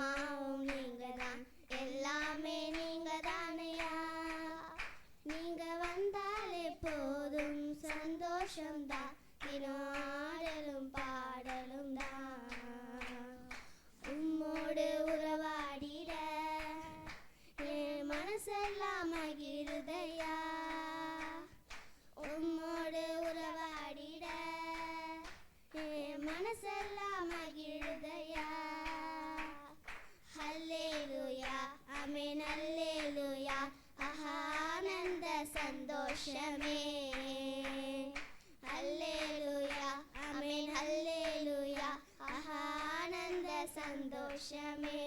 அம்மாவும் நீங்க தான், எல்லாமே நீங்க தானையா. நீங்க வந்தாலே போதும் சந்தோஷம்தான், தினம் ஆடலும் பாடலும் தான். உம்மோடு உறவாடிட என் மனசெல்லாம் மகிழுதையா. உம்மோடு உறவாடிட என் மனசெல்லாம் மகிழுதையா. ஹல்லேலூயா ஆமென் ஹல்லேலூயா, ஆனந்த சந்தோஷமே. ஹல்லேலூயா ஆமென் ஹல்லேலூயா, ஆனந்த சந்தோஷமே.